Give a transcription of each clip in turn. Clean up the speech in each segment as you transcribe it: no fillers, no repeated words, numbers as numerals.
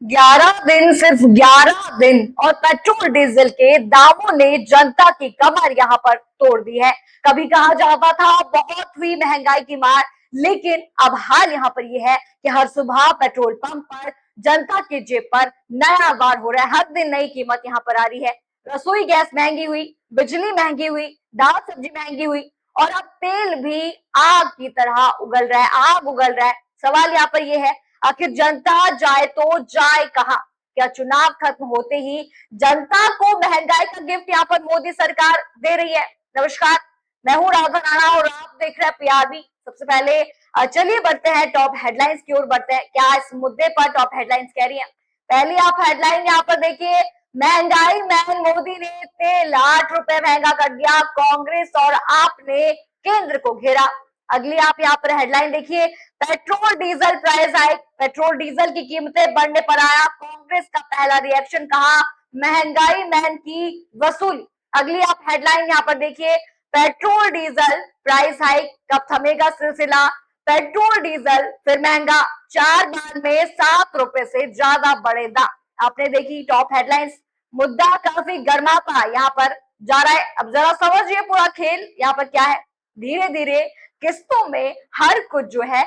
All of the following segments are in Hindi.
11 दिन, सिर्फ 11 दिन और पेट्रोल डीजल के दामों ने जनता की कमर यहाँ पर तोड़ दी है। कभी कहा जाता था बहुत हुई महंगाई की मार, लेकिन अब हाल यहाँ पर यह है कि हर सुबह पेट्रोल पंप पर जनता की जेब पर नया वार हो रहा है। हर दिन नई कीमत यहाँ पर आ रही है। रसोई गैस महंगी हुई, बिजली महंगी हुई, दाल सब्जी महंगी हुई और अब तेल भी आग की तरह उगल रहा है, आग उगल रहा है। सवाल यहाँ पर यह है, आखिर जनता जाए तो जाए कहां? क्या चुनाव खत्म होते ही जनता को महंगाई का गिफ्ट यहाँ पर मोदी सरकार दे रही है? नमस्कार, मैं हूं राधा राणा और आप देख रहे हैं पीआरबी। सबसे पहले चलिए बढ़ते हैं टॉप हेडलाइंस की ओर बढ़ते हैं। क्या इस मुद्दे पर टॉप हेडलाइंस कह रही है? पहली आप हेडलाइन यहाँ पर देखिए, महंगाई मैन मोदी ने तेल 8 रुपए महंगा कर दिया, कांग्रेस और आपने केंद्र को घेरा। अगली आप यहाँ पर हेडलाइन देखिए, petrol diesel price hike, petrol diesel की कीमतें बढ़ने पर आया कांग्रेस का पहला रिएक्शन, कहा महंगाई मैन की वसूली। अगली आप हेडलाइन यहाँ पर देखिए, पेट्रोल डीजल प्राइस हाइक, कब थमेगा सिलसिला, पेट्रोल डीजल फिर महंगा, 4 बार में 7 रुपए से ज्यादा बढ़े दाम। आपने देखी टॉप हेडलाइंस। मुद्दा काफी गर्मा पा यहाँ पर जा रहा है। अब जरा समझिए पूरा खेल यहाँ पर क्या है। धीरे धीरे किस्तों में हर कुछ जो है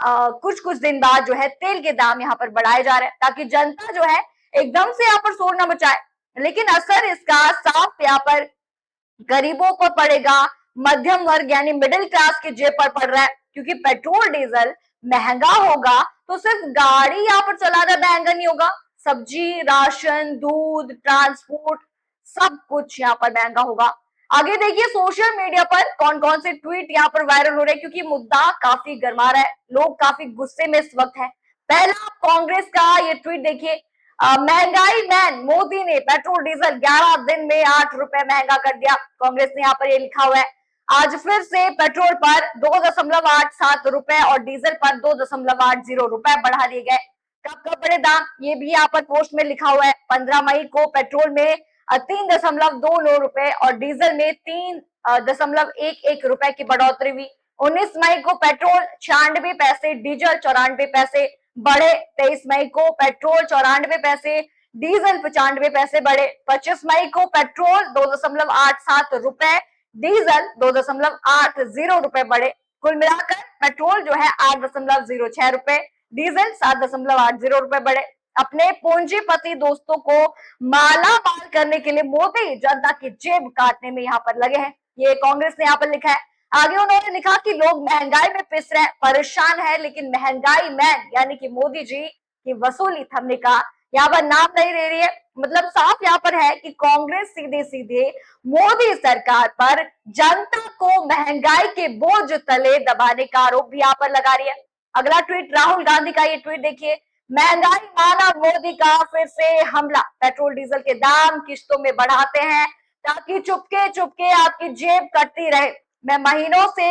कुछ कुछ दिन बाद जो है तेल के दाम यहाँ पर बढ़ाए जा रहे हैं, ताकि जनता जो है एकदम से यहाँ पर शोर न मचाए। लेकिन असर इसका साफ यहाँ पर गरीबों पर पड़ेगा, मध्यम वर्ग यानी मिडिल क्लास की जेब पर पड़ रहा है। क्योंकि पेट्रोल डीजल महंगा होगा तो सिर्फ गाड़ी यहाँ पर चलाना महंगा नहीं होगा, सब्जी, राशन, दूध, ट्रांसपोर्ट सब कुछ यहाँ पर महंगा होगा। आगे देखिए सोशल मीडिया पर कौन कौन से ट्वीट यहाँ पर वायरल हो रहे हैं, क्योंकि मुद्दा काफी गर्मा रहा है, लोग काफी गुस्से में इस वक्त है। पहला कांग्रेस का ये ट्वीट देखिए, महंगाई मैन मोदी ने पेट्रोल डीजल 11 दिन में 8 रुपए महंगा कर दिया। कांग्रेस ने यहाँ पर ये लिखा हुआ है। आज फिर से पेट्रोल पर 2.87 रुपए और डीजल पर 2.80 रुपए बढ़ा दिए गए। कब कब बढ़े दाम, ये भी यहाँ पर पोस्ट में लिखा हुआ है। 15 मई को पेट्रोल में 3.29 रुपए और डीजल में 3.11 रुपए की बढ़ोतरी हुई। 19 मई को पेट्रोल 96 पैसे, डीजल 94 पैसे बढ़े। 23 मई को पेट्रोल 94 पैसे, डीजल 95 पैसे बढ़े। 25 मई को पेट्रोल 2.87 रुपए, डीजल 2.80 रुपए बढ़े। कुल मिलाकर पेट्रोल जो है 8.06 रुपए, डीजल 7.80 रुपए बढ़े। अपने पूंजीपति दोस्तों को माला माल करने के लिए मोदी जनता की जेब काटने में यहाँ पर लगे हैं, ये कांग्रेस ने यहाँ पर लिखा है। आगे उन्होंने लिखा कि लोग महंगाई में पिस रहे हैं, परेशान है, लेकिन महंगाई मैन यानी कि मोदी जी की वसूली थमने का यहाँ पर नाम नहीं ले रही है। मतलब साफ यहाँ पर है कि कांग्रेस सीधे सीधे मोदी सरकार पर जनता को महंगाई के बोझ तले दबाने का आरोप भी यहाँ पर लगा रही है। अगला ट्वीट राहुल गांधी का, ये ट्वीट देखिए, महंगाई माना मोदी का फिर से हमला, पेट्रोल डीजल के दाम किश्तों में बढ़ाते हैं ताकि चुपके चुपके आपकी जेब कटती रहे। मैं महीनों से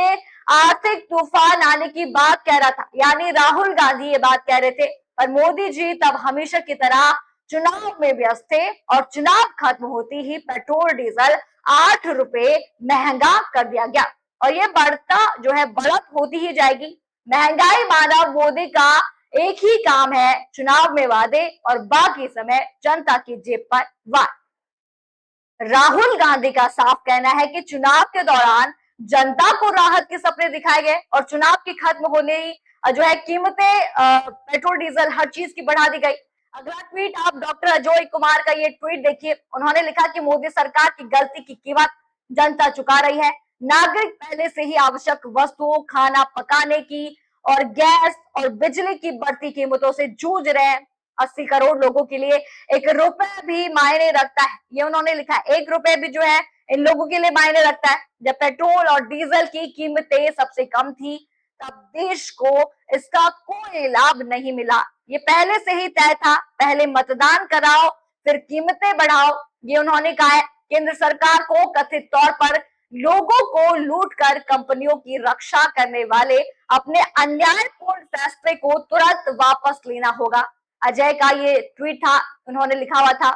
आर्थिक तूफान आने की बात कह रहा था, यानी राहुल गांधी ये बात कह रहे थे, पर मोदी जी तब हमेशा की तरह चुनाव में व्यस्त थे और चुनाव खत्म होती ही पेट्रोल डीजल 8 रुपए महंगा कर दिया गया और ये बढ़ता जो है बढ़त होती ही जाएगी। महंगाई मानव मोदी का एक ही काम है, चुनाव में वादे और बाकी समय जनता की जेब पर वार। राहुल गांधी का साफ कहना है कि चुनाव के दौरान जनता को राहत के सपने दिखाए गए और चुनाव की खत्म होने ही जो है कीमतें पेट्रोल डीजल हर चीज की बढ़ा दी गई। अगला ट्वीट आप डॉक्टर अजय कुमार का ये ट्वीट देखिए, उन्होंने लिखा कि मोदी सरकार की गलती की कीमत जनता चुका रही है। नागरिक पहले से ही आवश्यक वस्तुओं, खाना पकाने की और गैस और बिजली की बढ़ती कीमतों से जूझ रहे हैं। 80 करोड़ लोगों के लिए 1 रुपए भी मायने रखता है, ये उन्होंने लिखा है। 1 रुपए भी जो है इन लोगों के लिए मायने रखता है। जब पेट्रोल और डीजल की कीमतें सबसे कम थी तब देश को इसका कोई लाभ नहीं मिला, ये पहले से ही तय था। पहले मतदान कराओ फिर कीमतें बढ़ाओ, ये उन्होंने कहा है। केंद्र सरकार को कथित तौर पर लोगों को लूट कर कंपनियों की रक्षा करने वाले अपने अन्यायपूर्ण फैसले को तुरंत वापस लेना होगा। अजय का ये ट्वीट था, उन्होंने लिखा हुआ था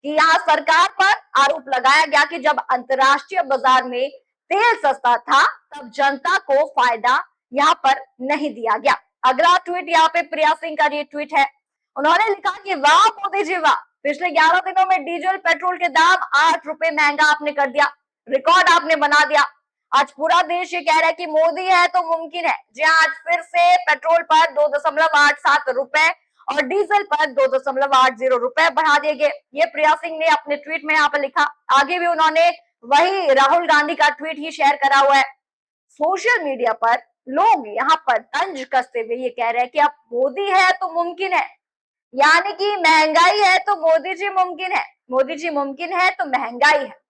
कि यहाँ सरकार पर आरोप लगाया गया कि जब अंतर्राष्ट्रीय बाजार में तेल सस्ता था तब जनता को फायदा यहाँ पर नहीं दिया गया। अगला ट्वीट यहाँ पे प्रिया सिंह का ये ट्वीट है, उन्होंने लिखा कि वाह मोदी जी वाह, पिछले 11 दिनों में डीजल पेट्रोल के दाम 8 रुपए महंगा आपने कर दिया, रिकॉर्ड आपने बना दिया। आज पूरा देश ये कह रहा है कि मोदी है तो मुमकिन है। जी आज फिर से पेट्रोल पर 2.87 रुपए और डीजल पर 2.80 रुपए बढ़ा दिए गए। ये प्रिया सिंह ने अपने ट्वीट में यहाँ पर लिखा। आगे भी उन्होंने वही राहुल गांधी का ट्वीट ही शेयर करा हुआ है। सोशल मीडिया पर लोग यहाँ पर तंज कसते हुए ये कह रहे हैं कि अब मोदी है तो मुमकिन है, यानी कि महंगाई है तो मोदी जी मुमकिन है, मोदी जी मुमकिन है तो महंगाई है।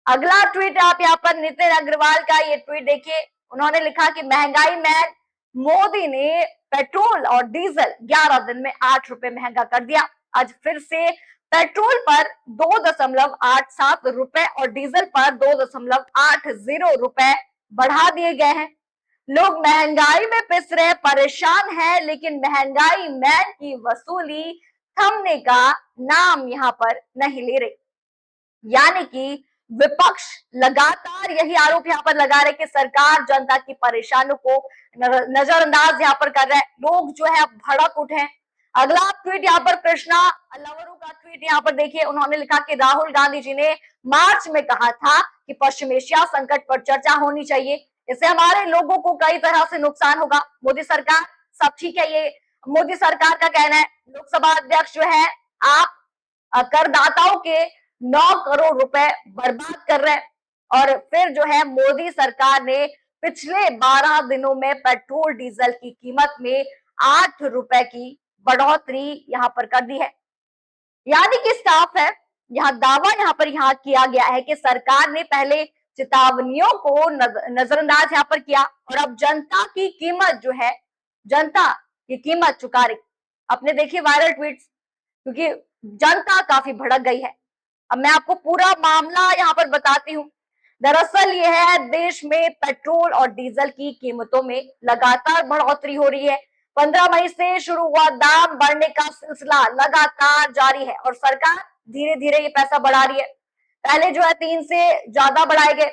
अगला ट्वीट आप यहाँ पर नितिन अग्रवाल का ये ट्वीट देखिए। उन्होंने लिखा कि महंगाई मैन मोदी ने पेट्रोल और डीजल 11 दिन में 8 रुपए महंगा कर दिया। आज फिर से पेट्रोल पर 2.87 रुपए और डीजल पर 2.80 रुपए बढ़ा दिए गए हैं। लोग महंगाई में पिस रहे, परेशान हैं, लेकिन महंगाई मैन की वसूली थमने का नाम यहाँ पर नहीं ले रही। यानी कि विपक्ष लगातार यही आरोप यहाँ पर लगा रहे कि सरकार जनता की परेशानियों को नजरअंदाज यहाँ पर कर रहा है। लोग जो है भड़क उठे। अगला ट्वीट यहाँ पर कृष्णा अल्लावरू का ट्वीट यहाँ पर देखिए। उन्होंने लिखा कि राहुल गांधी जी ने मार्च में कहा था कि पश्चिम एशिया संकट पर चर्चा होनी चाहिए, इससे हमारे लोगों को कई तरह से नुकसान होगा। मोदी सरकार सब ठीक है, ये मोदी सरकार का कहना है। लोकसभा अध्यक्ष जो है आप करदाताओं के 9 करोड़ रुपए बर्बाद कर रहे हैं। और फिर जो है मोदी सरकार ने पिछले 12 दिनों में पेट्रोल डीजल की कीमत में 8 रुपए की बढ़ोतरी यहाँ पर कर दी है। यानी कि साफ है, यहाँ दावा यहाँ पर किया गया है कि सरकार ने पहले चेतावनियों को नजरअंदाज यहाँ पर किया और अब जनता की कीमत जो है, जनता की कीमत चुका रही। अपने देखिए वायरल ट्वीट्स, क्योंकि जनता काफी भड़क गई है। अब मैं आपको पूरा मामला यहाँ पर बताती हूँ। दरअसल ये है, देश में पेट्रोल और डीजल की कीमतों में लगातार बढ़ोतरी हो रही है। 15 मई से शुरू हुआ दाम बढ़ने का सिलसिला लगातार जारी है और सरकार धीरे धीरे ये पैसा बढ़ा रही है। पहले जो है 3 से ज्यादा बढ़ाए गए,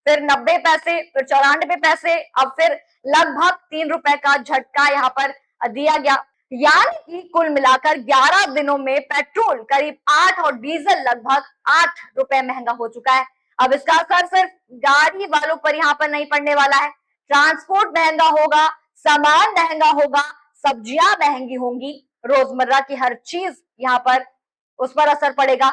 फिर 90 पैसे, फिर 94 पैसे, अब फिर लगभग 3 रुपए का झटका यहाँ पर दिया गया। यानी कि कुल मिलाकर 11 दिनों में पेट्रोल करीब 8 और डीजल लगभग 8 रुपए महंगा हो चुका है। अब इसका असर सिर्फ गाड़ी वालों पर यहाँ पर नहीं पड़ने वाला है। ट्रांसपोर्ट महंगा होगा, सामान महंगा होगा, सब्जियां महंगी होंगी, रोजमर्रा की हर चीज यहाँ पर उस पर असर पड़ेगा।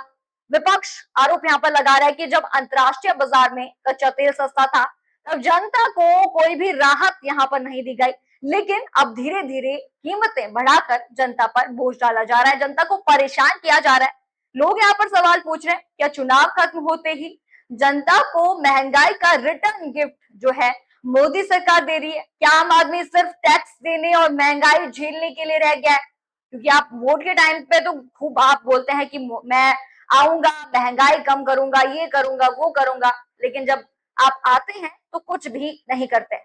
विपक्ष आरोप यहाँ पर लगा रहा है कि जब अंतर्राष्ट्रीय बाजार में कच्चा तेल सस्ता था तब जनता को कोई भी राहत यहाँ पर नहीं दी गई, लेकिन अब धीरे धीरे कीमतें बढ़ाकर जनता पर बोझ डाला जा रहा है, जनता को परेशान किया जा रहा है। लोग यहाँ पर सवाल पूछ रहे हैं, क्या चुनाव खत्म होते ही जनता को महंगाई का रिटर्न गिफ्ट जो है मोदी सरकार दे रही है? क्या आम आदमी सिर्फ टैक्स देने और महंगाई झेलने के लिए रह गया है? क्योंकि आप वोट के टाइम पे तो खूब आप बोलते हैं कि मैं आऊंगा, महंगाई कम करूंगा, ये करूंगा, वो करूंगा, लेकिन जब आप आते हैं तो कुछ भी नहीं करते।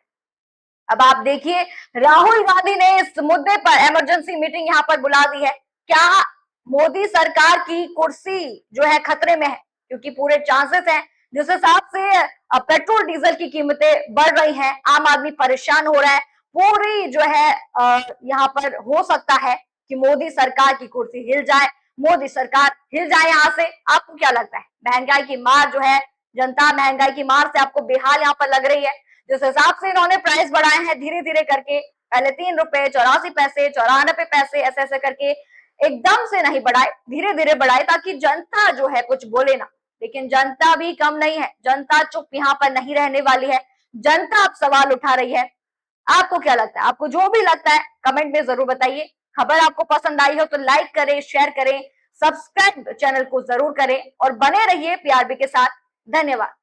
अब आप देखिए, राहुल गांधी ने इस मुद्दे पर इमरजेंसी मीटिंग यहाँ पर बुला दी है। क्या मोदी सरकार की कुर्सी जो है खतरे में है? क्योंकि पूरे चांसेस हैं, जिस हिसाब से पेट्रोल डीजल की कीमतें बढ़ रही हैं, आम आदमी परेशान हो रहा है। पूरी जो है यहाँ पर हो सकता है कि मोदी सरकार की कुर्सी हिल जाए, मोदी सरकार हिल जाए यहाँ से। आपको क्या लगता है? महंगाई की मार जो है, जनता महंगाई की मार से आपको बेहाल यहाँ पर लग रही है? जिस हिसाब से इन्होंने प्राइस बढ़ाए हैं धीरे धीरे करके, पहले 3 रुपए, 84 पैसे, 94 पैसे, ऐसे ऐसे करके एकदम से नहीं बढ़ाए, धीरे धीरे बढ़ाए ताकि जनता जो है कुछ बोले ना। लेकिन जनता भी कम नहीं है, जनता चुप यहाँ पर नहीं रहने वाली है। जनता अब सवाल उठा रही है। आपको क्या लगता है? आपको जो भी लगता है कमेंट में जरूर बताइए। खबर आपको पसंद आई हो तो लाइक करें, शेयर करें, सब्सक्राइब चैनल को जरूर करें और बने रहिए पीआरबी के साथ। धन्यवाद।